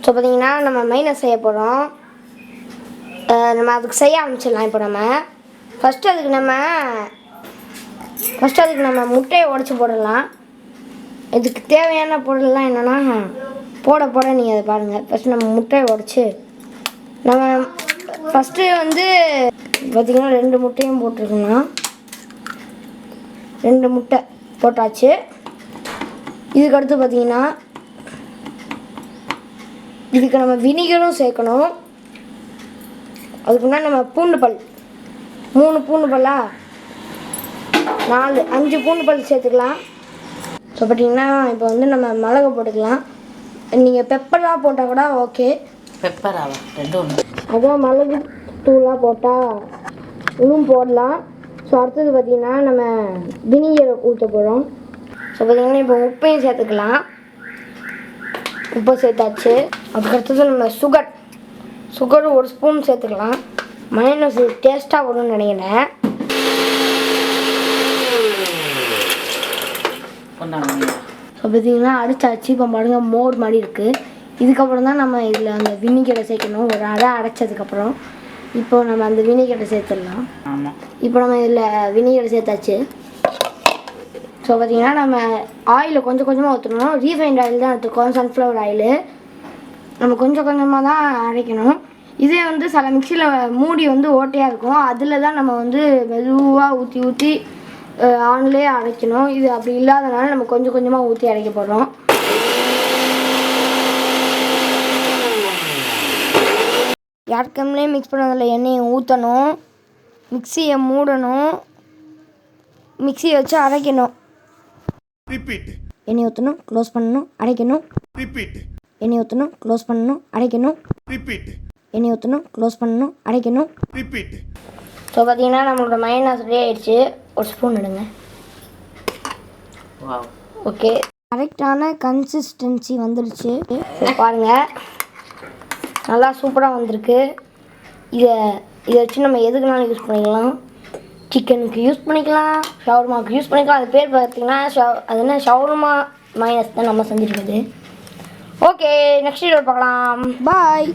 So பார்த்தீங்கன்னா நம்ம minus செய்ய போகிறோம். நம்ம அதுக்கு செய்ய ஆரம்பிச்சிடலாம். இப்போ நம்ம ஃபஸ்ட்டு அதுக்கு நம்ம முட்டையை உடச்சி போடலாம். இதுக்கு தேவையான பொருள்லாம் என்னென்னா போட நீங்கள் அதை பாருங்கள். ஃபஸ்ட்டு நம்ம முட்டையை உடச்சி நம்ம ஃபஸ்ட்டு வந்து பார்த்திங்கன்னா 2 முட்டையும் போட்டிருக்கோம்னா 2 முட்டை போட்டாச்சு. இதுக்கடுத்து பார்த்திங்கன்னா இதுக்கு நம்ம வினிகரும் சேர்க்கணும். அதுக்கு முன்னாடி நம்ம பூண்டு பல் 3 பூண்டு பல்லா 4 5 பூண்டு பல் சேர்த்துக்கலாம். ஸோ பார்த்திங்கன்னா இப்போ வந்து நம்ம மிளகு போட்டுக்கலாம். நீங்கள் பெப்பராக போட்டால் கூட ஓகே. பெப்பராவா 2 ஒன்று அதான் மிளகு தூளாக போட்டால் இன்னும் போடலாம். ஸோ அடுத்தது பார்த்திங்கன்னா நம்ம வினிகரை ஊற்ற போகிறோம். ஸோ பார்த்திங்கன்னா இப்போ உப்பையும் சேர்த்துக்கலாம். உப்பு சேர்த்தாச்சு. அதுக்கடுத்தது நம்ம சுகர் 1 ஸ்பூன் சேர்த்துக்கலாம். மைனஸ் டேஸ்ட்டாக வரும்னு நினைக்கிறேன். ஸோ பார்த்திங்கன்னா அடிச்சாச்சு. இப்போ பாருங்க மோர் மாதிரி இருக்குது. இதுக்கப்புறம் தான் நம்ம இதில் அந்த வினிகரை சேர்க்கணும். ஒரு அரை அடைச்சதுக்கப்புறம் இப்போ நம்ம அந்த வினிகரை சேர்த்துடலாம். ஆமாம், இப்போ நம்ம இதில் வினிகரை சேர்த்தாச்சு. ஸோ பார்த்திங்கன்னா நம்ம ஆயிலை கொஞ்சம் கொஞ்சமாக ஊற்றணும். ரீஃபைண்ட் ஆயில் தான் எடுத்துக்கோம், சன்ஃப்ளவர் ஆயிலு. நம்ம கொஞ்சம் கொஞ்சமாக தான் அரைக்கணும். இதே வந்து சில மிக்சியில் மூடி வந்து ஓட்டையாக இருக்கும். அதில் தான் நம்ம வந்து மெதுவாக ஊற்றி ஆன்லேயே அரைக்கணும். இது அப்படி இல்லாதனால நம்ம கொஞ்சம் கொஞ்சமாக ஊற்றி அரைக்க போகிறோம். யாருக்கம்லேயே மிக்ஸ் பண்ணதில் எண்ணெயை ஊற்றணும். மிக்சியை மூடணும். மிக்சியை வச்சு அரைக்கணும். எண்ணெய் ஊற்றணும், க்ளோஸ் பண்ணணும், அரைக்கணும். எண்ணெய் ஊற்றணும், க்ளோஸ் பண்ணணும், அரைக்கணும். எண்ணெய் ஊற்றணும், க்ளோஸ் பண்ணணும், அரைக்கணும். ஸோ பார்த்தீங்கன்னா நம்மளோட மைனஸ் ரெடி ஆயிடுச்சு. 1 ஸ்பூன் எடுங்க. ஓகே, கரெக்டான கன்சிஸ்டன்சி வந்துடுச்சு. பாருங்கள், நல்லா சூப்பராக வந்திருக்கு. இதை வச்சு நம்ம எதுக்குனாலும் யூஸ் பண்ணிக்கலாம். சிக்கனுக்கு யூஸ் பண்ணிக்கலாம், ஷவர்மாவுக்கு யூஸ் பண்ணிக்கலாம். அது பேர் பார்த்தீங்கன்னா அது என்ன ஷவர்மா மைனஸ் தான் நம்ம செஞ்சுருக்குது. ஓகே, நெக்ஸ்ட் வீடியோ பார்க்கலாம். பாய்.